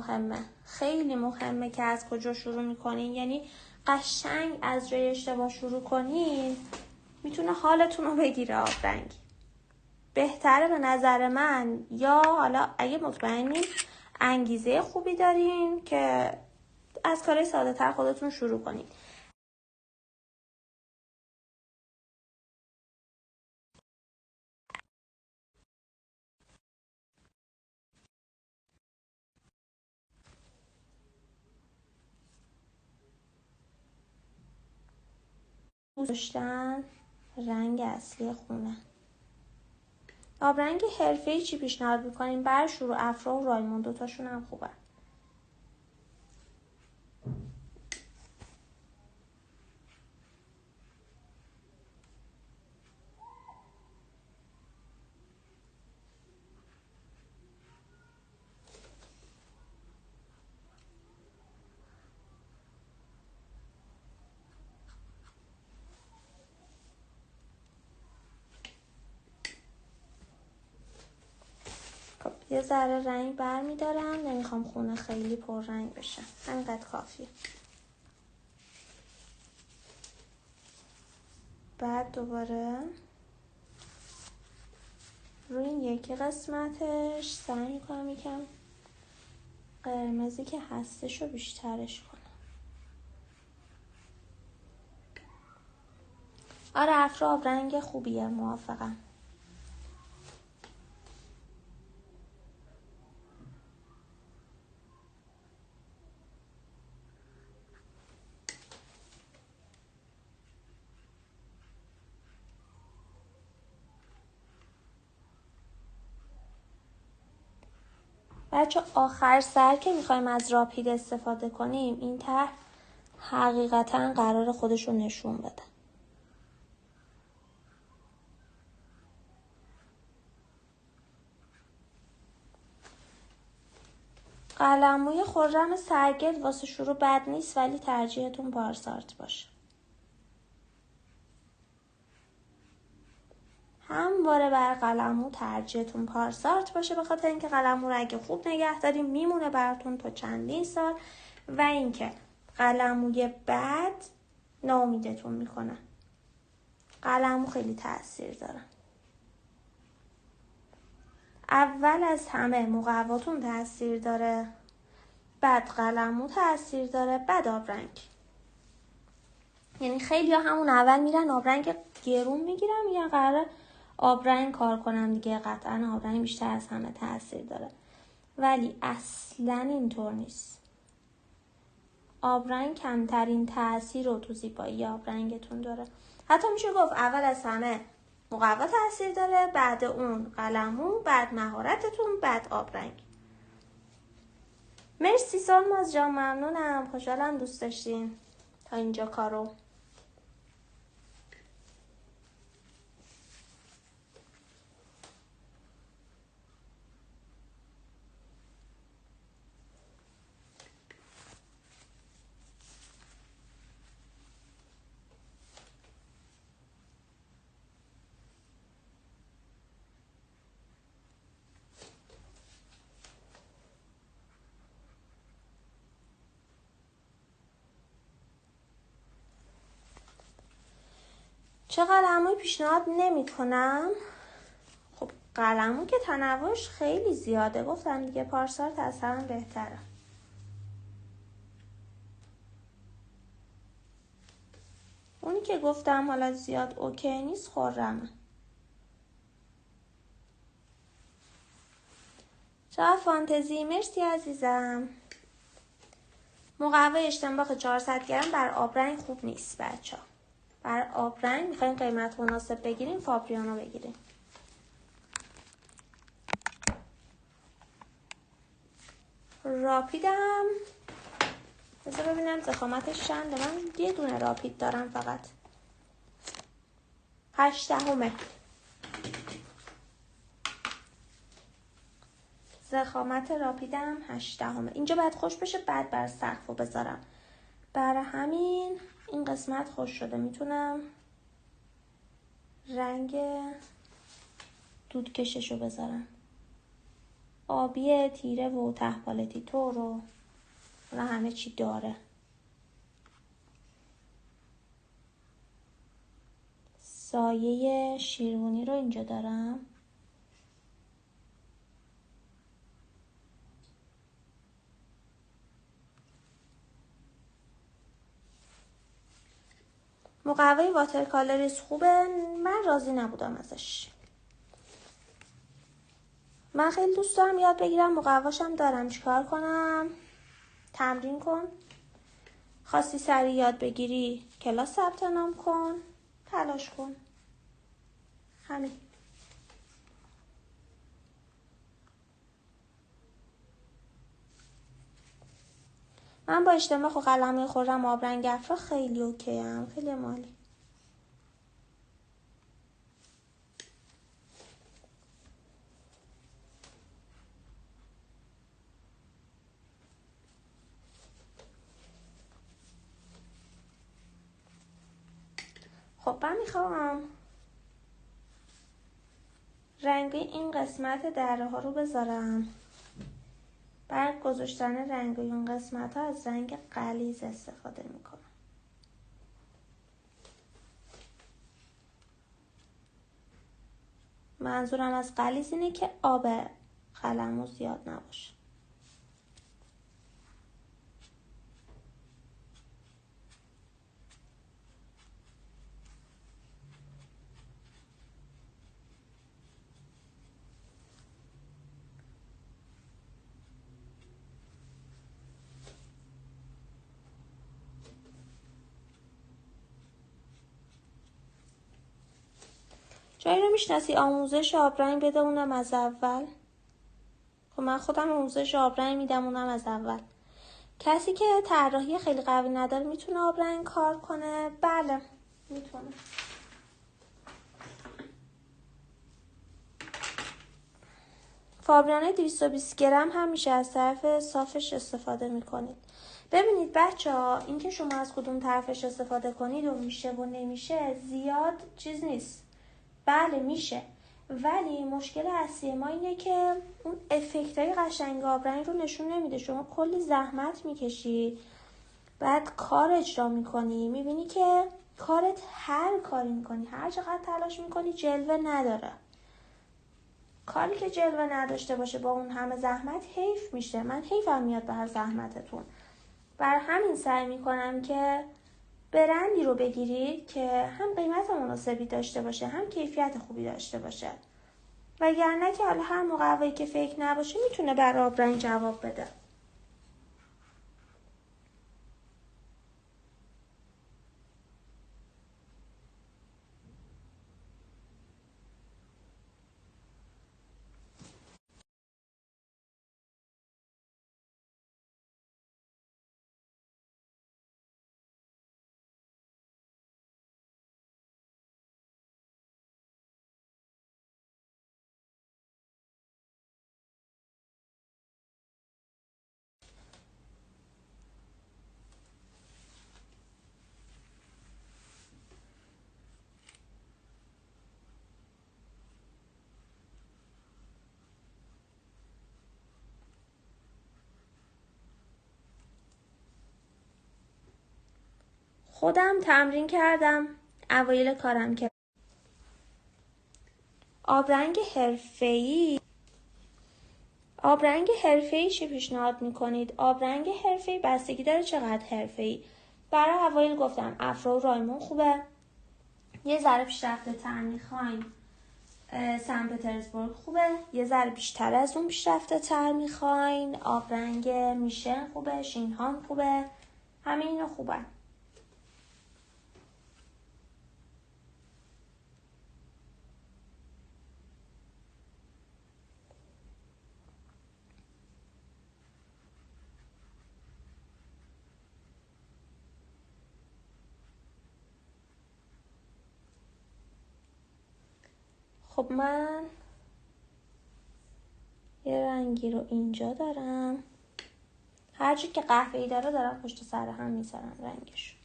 مهمه، خیلی مهمه که از کجا شروع میکنین. یعنی قشنگ از جای اشتباه شروع کنین میتونه حالتون رو بگیره. آبرنگ بهتره به نظر من، یا حالا اگه مطمئنین انگیزه خوبی دارین که از کارهای ساده تر خودتون شروع کنین. داشتن رنگ اصلی خونه. آبرنگ حرفه‌ای چی پیشنهاد میکنین؟ برشور و افرا و رایموند دوتاشون هم خوبه. خب یه ذره رنگ برمیدارم، نمیخوام خونه خیلی پر رنگ بشه، همینقدر کافیه. بعد دوباره روی این یکی قسمتش سعی میکنم یکم قرمزی که هستش رو بیشترش کنم. آره افرا آبرنگ خوبیه، موافقم. بچه آخر سر که میخوایم از راپید استفاده کنیم، این طرح حقیقتا قرار خودش رو نشون بده. قلموی خرم سرگرد واسه شروع بد نیست، ولی ترجیحتون پارسارت باشه. همواره بر قلمو ترجیحتون پارسارت باشه، به خاطر اینکه قلمو رو اگه خوب نگه داریم میمونه براتون تا چندین سال، و اینکه قلموی بد ناامیدتون میکنه. قلمو خیلی تاثیر داره. اول از همه مقواتون تاثیر داره، بعد قلمو تاثیر داره، بعد آبرنگ. یعنی خیلی همون اول میرن آبرنگ گرون میگیرن، میگن قراره آبرنگ کار کنم دیگه، قطعا آبرنگ بیشتر از همه تاثیر داره، ولی اصلا اینطور نیست. آبرنگ کمترین تاثیر رو تو زیبایی آبرنگتون داره. حتی میشه گفت اول از همه مقوا تاثیر داره، بعد اون قلمو، بعد مهارتتون، بعد آبرنگ. مرسی سالماز جان، ممنونم، خوشحالم دوست داشتین تا اینجا کارو. چه قلموی پیشنهاد نمی کنم؟ خب قلمو که تنوعش خیلی زیاده، گفتم دیگه پارسارت از همه بهتره. اونی که گفتم حالا زیاد اوکی نیست خرمه. چه فانتزی، مرسی عزیزم. مقوای اشتنباخ 400 گرم بر آبرنگ خوب نیست بچه ها. بر آبرنگ میخواین قیمت مناسب بگیرین، فابریانو بگیرین. راپیدم بذار ببینم ضخامتش چنده. من یه دونه راپید دارم فقط. 8 ضخامت راپیدم 8. اینجا باید خوش بشه، بعد بر سقف رو بذارم. برای همین این قسمت خوش شده. میتونم رنگ دودکشش رو بذارم. آبی تیره و ته پالتی طور و همه چی داره. سایه شیرونی رو اینجا دارم. مقوای واتر کالریز خوبه، من راضی نبودم ازش. من خیلی دوست دارم یاد بگیرم، مقواشم دارم. چیکار کنم؟ تمرین کن. خواستی سریع یاد بگیری کلاس ثبت نام کن، تلاش کن. همین. من با اشتباه و قلمه خورم آبرنگ افرا خیلی اوکی ام، خیلی مالی. خب من میخوام رنگ این قسمت دره ها رو بذارم. برای گذاشتن رنگ این قسمت ها از رنگ غلیظ استفاده میکنم. منظورم از غلیظ اینه که آب قلمو زیاد نباشه. جایی رو میشناسی آموزش آبرنگ بده اونم از اول؟ خب من خودم آموزش آبرنگ میدم اونم از اول. کسی که طراحی خیلی قوی نداره میتونه آبرنگ کار کنه؟ بله میتونه. فابریانه 220 گرم هم میشه از طرف صافش استفاده میکنید. ببینید بچه ها، این که شما از کدوم طرفش استفاده کنید و میشه و نمیشه زیاد چیز نیست. بله میشه، ولی مشکل اصلی ما اینه که اون افکتای قشنگ آبرنگ رو نشون نمیده. شما کلی زحمت میکشی، بعد کار اجرا میکنی، میبینی که کارت هر کاری میکنی، هر چقدر تلاش میکنی جلوه نداره. کاری که جلوه نداشته باشه با اون همه زحمت حیف میشه. من حیفم میاد به هر زحمتتون. بر همین سعی میکنم که برندی رو بگیرید که هم قیمت مناسبی داشته باشه، هم کیفیت خوبی داشته باشه. وگرنه که حالا هر مقوایی که فکر نباشه میتونه بر آبرنگ جواب بده. خودم تمرین کردم اوایل کارم که آبرنگ حرفه‌ای چی پیشنهاد میکنید؟ آبرنگ حرفه‌ای بستگی داره چقدر حرفه‌ای. برای اوایل گفتم افرا و رایمون خوبه. یه ذره پیشرفته تر میخواین سن پترزبورگ خوبه. یه ذره بیشتر از اون پیشرفته تر میخواین آبرنگ میشن خوبه، شینهان خوبه. همه اینا خوبه. خب من یه رنگی رو اینجا دارم، هرچی که قهوه‌ای دارم پشت سر هم میذارم رنگش.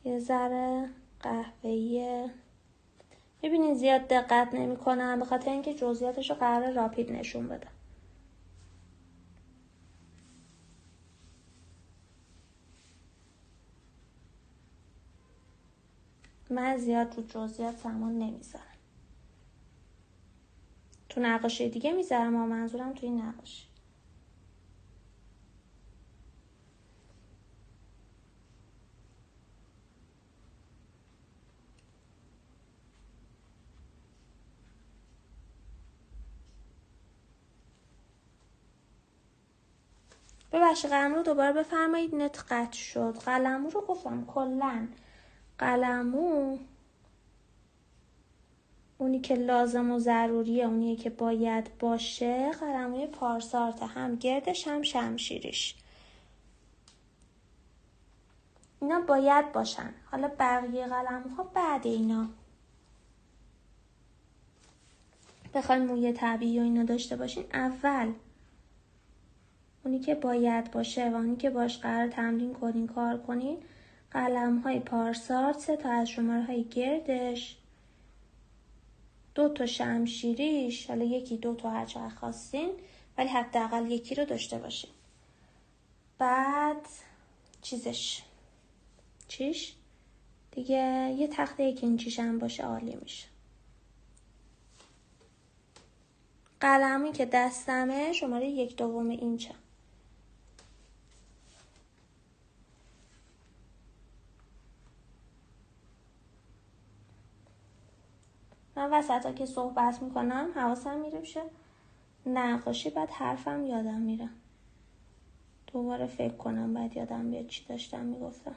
یه ذره قهوه‌ایه. ببینید زیاد دقت نمی کنم به خاطر اینکه جزئیاتش رو قرار راپید نشون بدم. من زیاد رو جزئیات زمان نمیذارم. تو نقاشی دیگه میذارم، اما منظورم تو این نقاشی. ببخشید قلمو دوباره بفرمایید، نت قطع شد. قلمو رو گفتم کلا قلمو اونی که لازم و ضروریه، اونیه که باید باشه، قلموی پارسارت، هم گردش هم شمشیریش. اینا باید باشن. حالا بقیه قلموها بعد اینا. بخواین موی طبیعی و اینا داشته باشین، اول اونی که باید باشه و اونی که باش قرار تمرین کنین کار کنین، قلم‌های پارسارت، 3 تا از شماره‌های گردش، 2 تا شمشیریش، حالا 1 2 تا هر چقدر خواستین، ولی حداقل 1 رو داشته باشین. بعد چیش دیگه یه تخته 1 اینچیش هم باشه عالی میشه. قلمی که دستمه شماره 1/2 اینچه. من وسطا که صحبت میکنم حواسم میره بشه نقاشی، بعد حرفم یادم میره. دوباره فکر کنم بعد یادم بیاد چی داشتم میگفتم.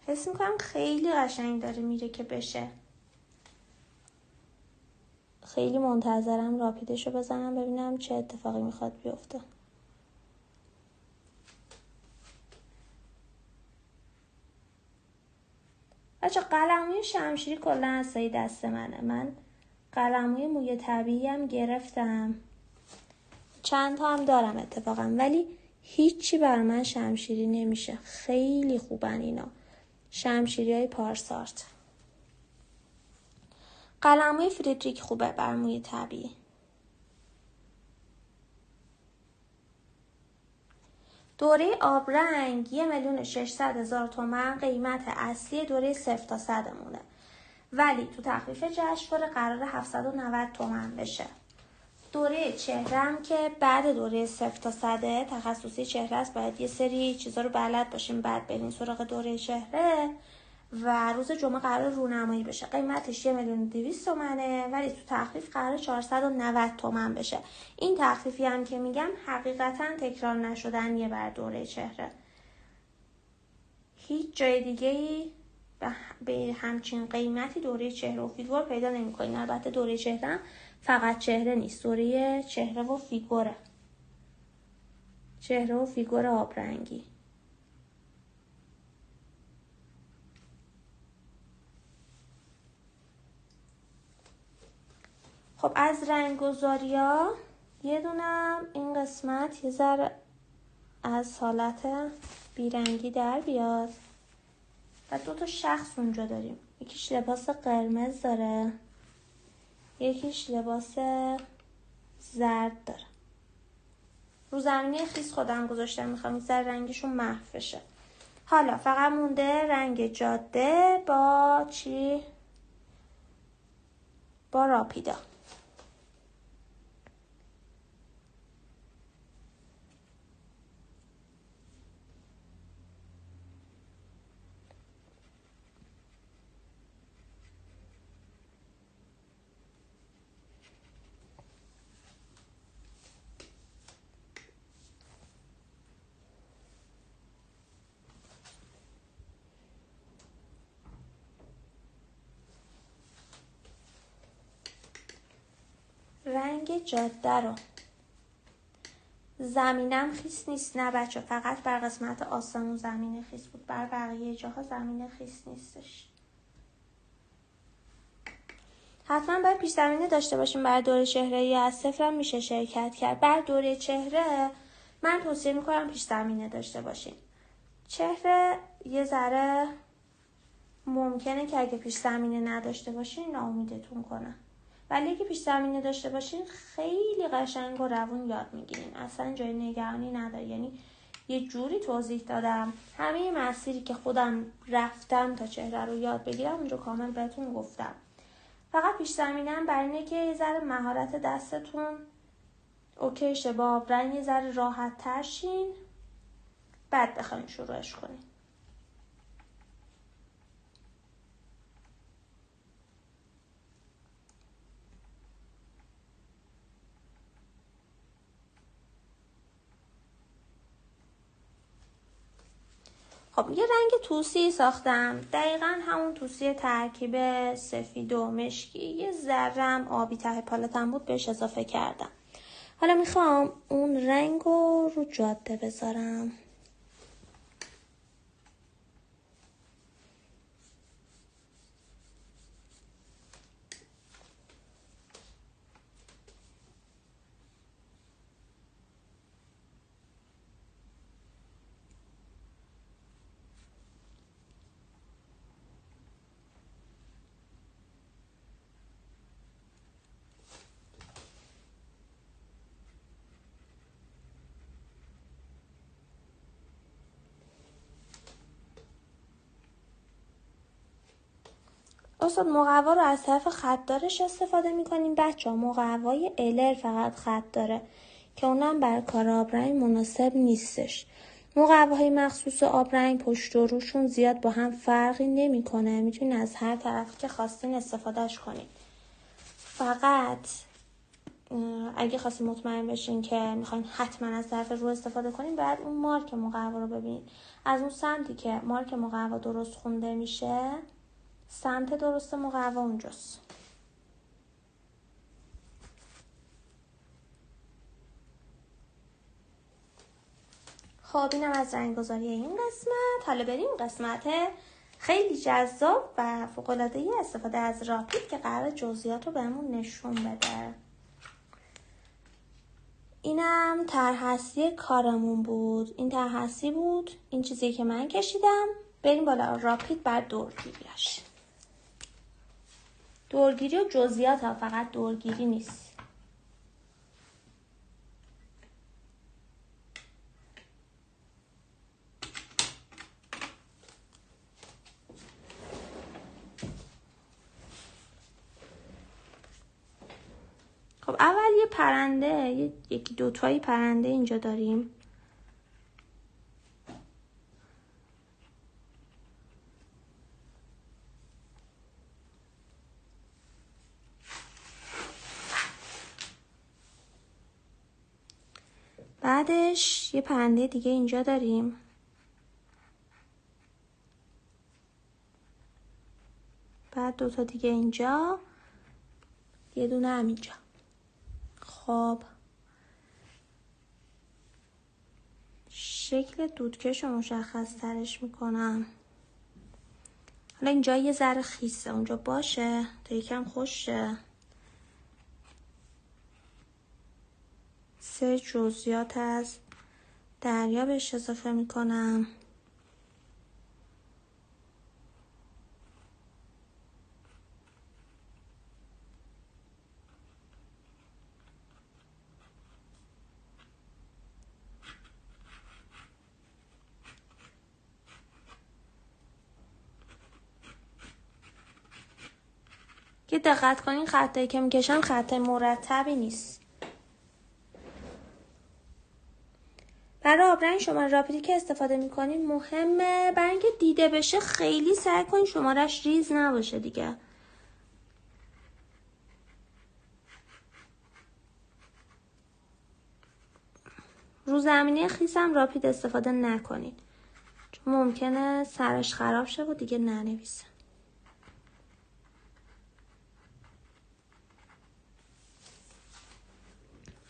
حس میکنم خیلی قشنگ داره میره که بشه. خیلی منتظرم راپیدشو بزنم ببینم چه اتفاقی میخواد بیفته. بچه قلموی شمشیری کلا از سایی دست منه. من قلموی موی طبیعی هم گرفتم، چند تا هم دارم اتفاقا، ولی هیچی بر من شمشیری نمیشه. خیلی خوبن اینا، شمشیری های پارسارت. قلموی فریدریک خوبه بر موی طبیعی. دوره آبرنگ 1,600,000 تومان قیمت اصلی دوره 0 تا 100 مونه، ولی تو تخفیف جشنواره قرار 790 تومان بشه. دوره چهره هم که بعد دوره 0 تا 100 تخصصی چهره است، باید یه سری چیزا رو بلد باشیم بعد برین سراغ دوره چهره، و روز جمعه قرار رونمایی بشه. قیمتش 1,200,000 تومنه، ولی تو تخفیف قرار 490 تومن بشه. این تخفیفی هم که میگم حقیقتا تکرار نشدنیه بر دوره چهره. هیچ جای دیگه‌ای به همچین قیمتی دوره چهره و فیگور پیدا نمی‌کنین. البته دوره چهره فقط چهره نیست، دوره چهره و فیگوره. چهره و فیگور آبرنگی. خب از رنگ‌گذاری ها یه دونم این قسمت یه ذره از حالت بیرنگی در بیاد و 2 تا شخص اونجا داریم. یکیش لباس قرمز داره، یکیش لباس زرد داره. رو زمینه خیس خودم گذاشتم، میخوام یه ذره رنگشون محو بشه. حالا فقط مونده رنگ جاده با چی؟ با راپیدا. رنگ جاده رو زمینم خیس نیست نه بچه، فقط بر قسمت آسمون زمین خیس بود، بر بقیه جاها زمین خیس نیستش. حتما باید پیش زمینه داشته باشیم. بر دوره چهره یا از صفر هم میشه شرکت کرد. بر دوره چهره من توصیه میکنم پیش زمینه داشته باشین. چهره یه ذره ممکنه که اگه پیش زمینه نداشته باشین ناامیدتون کنه، ولی اگه پیش زمینه داشته باشین خیلی قشنگ و روون یاد میگیرین، اصلا جای نگرانی نداره. یعنی یه جوری توضیح دادم، همه مسیری که خودم رفتم تا چهره رو یاد بگیرم اونجا کامل بهتون گفتم. فقط پیش زمینم بر اینه که یه ذره مهارت دستتون اوکی شه، با آبرنگ یه ذره راحت تر شین، بعد بخواین شروعش کنین. خب یه رنگ توسی ساختم، دقیقا همون توسی ترکیب سفید و مشکی، یه ذرم آبی ته پالتم بود بهش اضافه کردم. حالا میخوام اون رنگ رو جاده بذارم. استاد مقوا رو از طرف خطدارش استفاده میکنیم بچه ها. مقوای الر فقط خط داره که اونم بر کار آبرنگ مناسب نیستش. مقواهای مخصوص آبرنگ پشت و روشون زیاد با هم فرقی نمیکنه، میتونین از هر طرف که خواستین استفادهش کنین. فقط اگه خواستین مطمئن بشین که میخواین حتما از طرف رو استفاده کنین، باید اون مارک مقوا رو ببینید. از اون سمتی که مارک مقوا درست خونده میشه، سمت درست مقوا اونجاست. خب اینم از رنگ‌گذاری این قسمت. حالا بریم قسمت خیلی جذاب و فوق‌العاده استفاده از راپید که قرار جزئیات رو بهمون نشون بده. اینم طرح‌هستی کارمون بود. این طرح‌هستی بود، این چیزی که من کشیدم. بریم بالا راپید بر دورگیریش. دورگیری و جزئیات ها، فقط دورگیری نیست. خب اول یه پرنده، یکی دوتایی پرنده اینجا داریم. بعدش یه پرنده دیگه اینجا داریم. بعد دوتا دیگه اینجا، یه دونه هم اینجا. خب شکل دودکش رو مشخص ترش میکنم. حالا اینجا یه ذره خیسه، اونجا باشه تا یکم خوشه. 3 جزئیات از دریا بهش اضافه میکنم. که دقت کنین خطایی که میکشم خط مرتبی نیست. برای آبرنگ شماره راپیدی که استفاده میکنین مهمه، برای اینکه دیده بشه خیلی سعی کنین شمارش ریز نباشه دیگه. رو زمینه خیسم راپید استفاده نکنین چون ممکنه سرش خراب شه و دیگه ننویسه.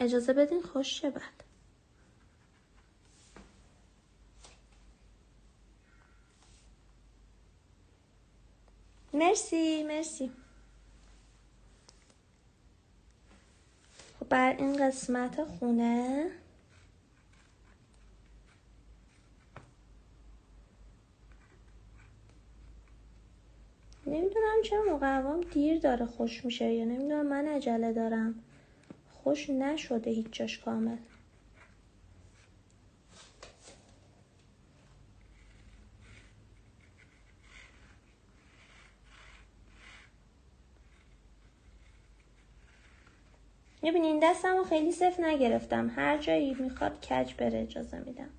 اجازه بدین خوش شه. بعد مرسی. خب بر این قسمت خونه نمیدونم چرا مقوام دیر داره خوش میشه، یا نمیدونم من عجله دارم، خوش نشده هیچ جاش کامل. میبینین دستم رو خیلی صفر نگرفتم، هر جایی میخواد کج بره اجازه میدم.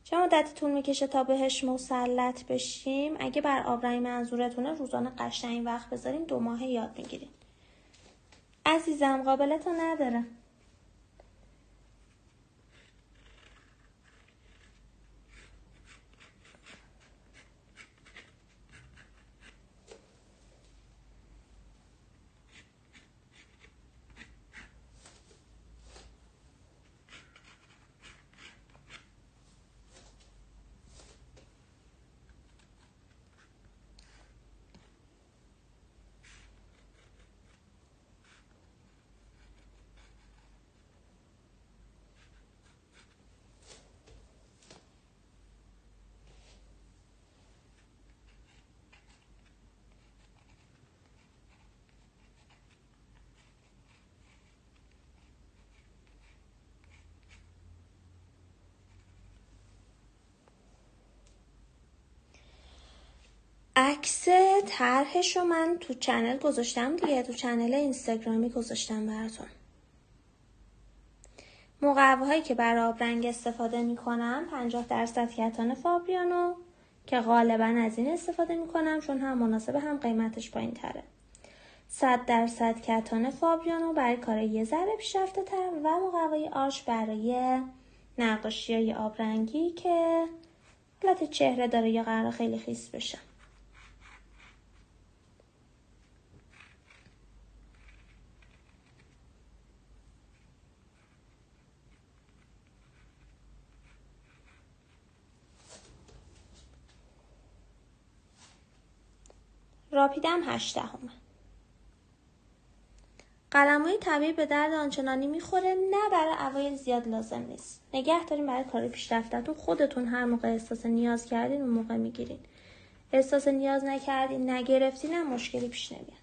چه مدتی طول میکشه تا بهش مسلط بشیم؟ اگه بر آبرنگ منظورتونه روزانه قشنگ وقت بذارین 2 ماه یاد میگیرین. عزیزم قابلتو نداره. عکس طرحشو من تو چنل گذاشتم دیگه، تو چنل اینستاگرامی گذاشتم براتون. مقوهایی که برای آبرنگ استفاده میکنم 50% کتان فابریانو که غالبا از این استفاده میکنم چون هم مناسبه هم قیمتش پایین تره. 100% کتان فابریانو برای کار یه ذره پیشرفته تر و مقوای آرش برای نقاشی های آبرنگی که حالت چهره داره یا قرار خیلی خیس بشه. راپیدم 8 دهمه. قلم‌های طبیعی به درد آنچنانی میخوره نه، برای اوایل زیاد لازم نیست. نگه دارین برای کار پیشرفتتون. خودتون هر موقع احساس نیاز کردین اون موقع میگیرین. احساس نیاز نکردین نگرفتین هم مشکلی پیش نمیاد.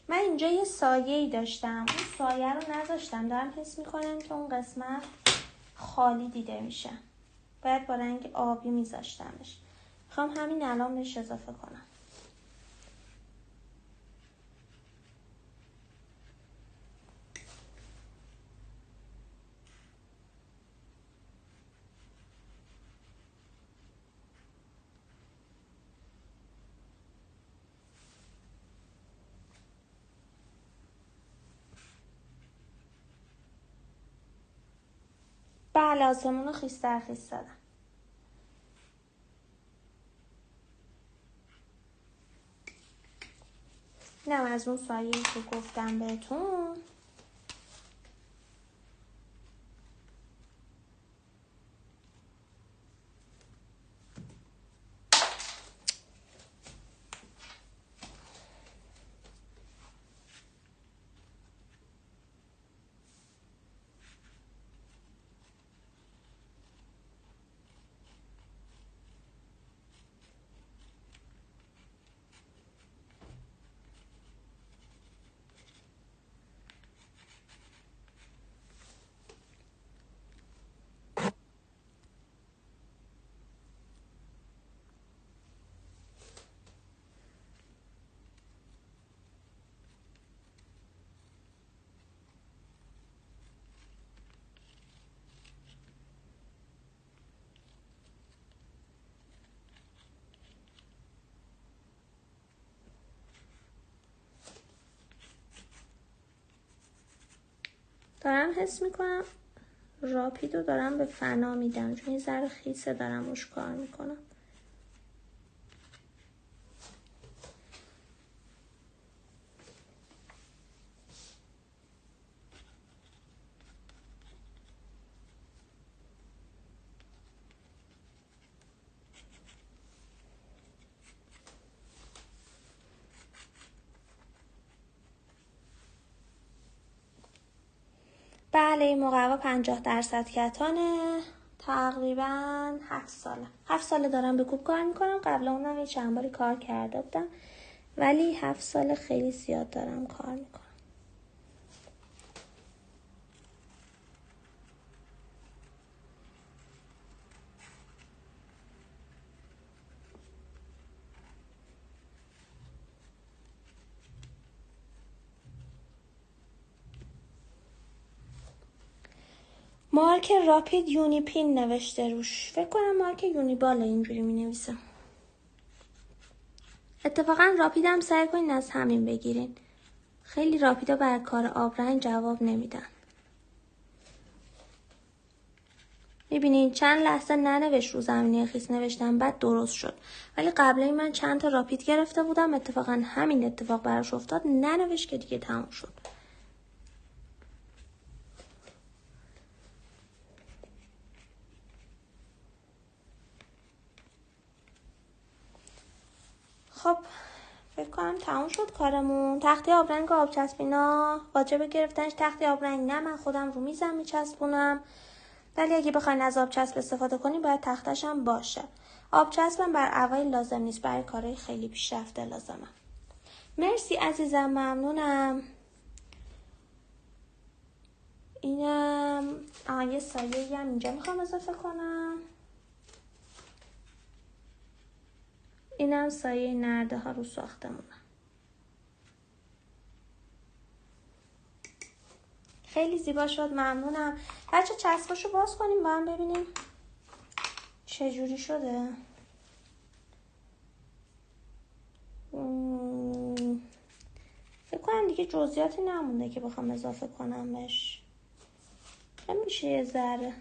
من اینجا یه سایه‌ای داشتم، اون سایه رو نذاشتم، دارم حس میکنم که اون قسمت خالی دیده میشه. باید با رنگ آبی میذاشتمش. میخوام همین الان بهش اضافه کنم. بله آسمون رو خیس در خیس زدم. اینم از اون سایه‌ای که گفتم بهتون. دارم حس میکنم راپیدو دارم به فنا میدم چون یه ذره خیسه دارم روش کار میکنم. بله این مقوا 50% کتانه. تقریبا 7 ساله دارم به کوب کار میکنم. قبل اونم یه چند باری کار کرده بودم ولی 7 سال خیلی زیاد دارم کار میکنم. مارک راپید یونیپین نوشته روش. فکر کنم مارک یونیبال اینجوری می نویسه. اتفاقا راپید هم سعی کنین از همین بگیرین. خیلی راپیدا بر کار آبرنگ جواب نمیدن. میبینین چند لحظه ننوشت رو زمینه خیس نوشتم بعد درست شد. ولی قبل این من چند تا راپید گرفته بودم، اتفاقا همین اتفاق براش افتاد، ننوشت که دیگه تموم شد. خب فکر کنم تموم شد کارمون. تخته آبرنگ و آب چسبینا واجبه گرفتنش. تخته آبرنگ نه، من خودم رو میزم میچسبونم، ولی اگه بخواین از آب چسب استفاده کنین باید تختش هم باشه. آب چسبم بر اوایل لازم نیست، برای کارهای خیلی پیشرفته لازمه. مرسی عزیزم، ممنونم. اینم یه سایه‌ای هم اینجا میخوام اضافه کنم. اینم سایه نرده ها رو ساختمونه. خیلی زیبا شد، ممنونم. بچه چسباشو باز کنیم با هم ببینیم چجوری شده. فکر کنم دیگه جزئیاتی نمونده که بخوام اضافه کنم بهش. نمیشه یه ذره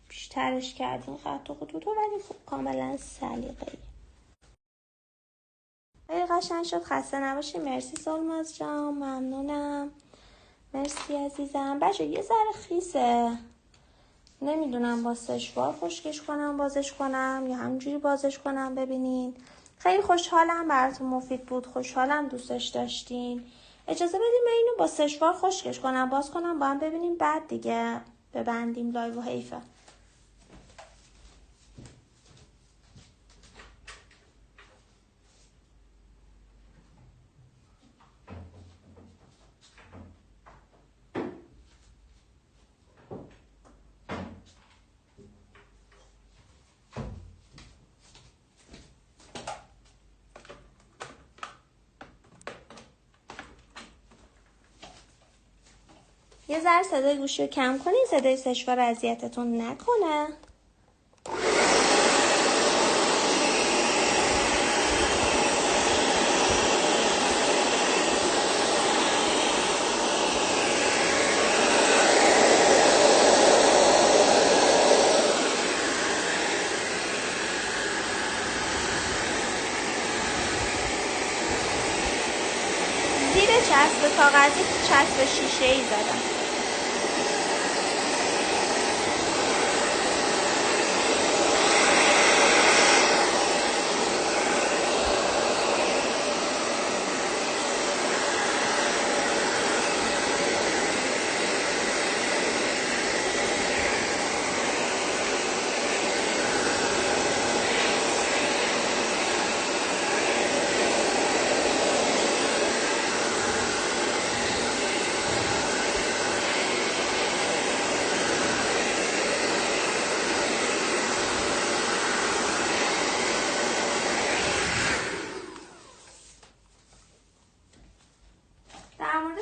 بیشترش کردیم خط و خطوطو، ولی خب کاملا سلیقه‌ای. خیلی قشنگ شد، خسته نباشی. مرسی سلماز جان، ممنونم. مرسی عزیزم. بچه یه ذره خیسه، نمیدونم با سشوار خشکش کنم بازش کنم یا همینجوری بازش کنم. ببینین خیلی خوشحالم براتون مفید بود، خوشحالم دوستش داشتین. اجازه بدیم من اینو با سشوار خشکش کنم باز کنم با هم ببینیم، بعد دیگه ببندیم لایو و حیفه. یه ذره صدای گوشی رو کم کنین، صدای سشوار اذیتتون نکنه. زیر چسب کاغذی چسب شیشه‌ای زدم.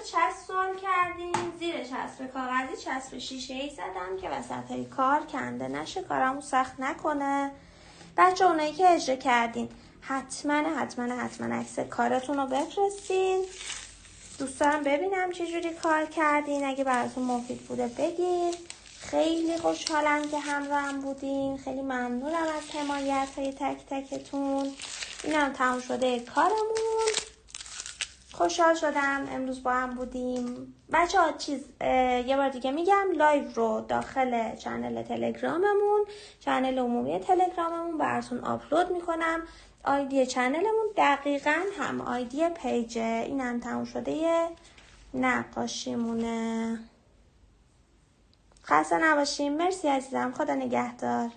چسب سوال کردیم، زیر چسب کاغذی چسب شیشه‌ای زدم که وسطای کار کنده نشه، کارمو سخت نکنه. بچه اونایی که اجرا کردین حتما عکس کارتون رو بفرستین، دوست دارم ببینم چجوری کار کردین. اگه براتون مفید بوده بگین. خیلی خوشحالم که همراهم بودین، خیلی ممنونم از حمایت های تک تکتون. اینم تموم شده کارمون. خوشحال شدم امروز با هم بودیم. بچه ها یه بار دیگه میگم، لایو رو داخل چنل تلگراممون، چنل عمومی تلگراممون براتون آپلود میکنم. آیدی چنلمون دقیقاً هم آیدی پیجه. این هم تموم شده نقاشیمونه. خسته نباشیم. مرسی عزیزم، خدا نگهدار.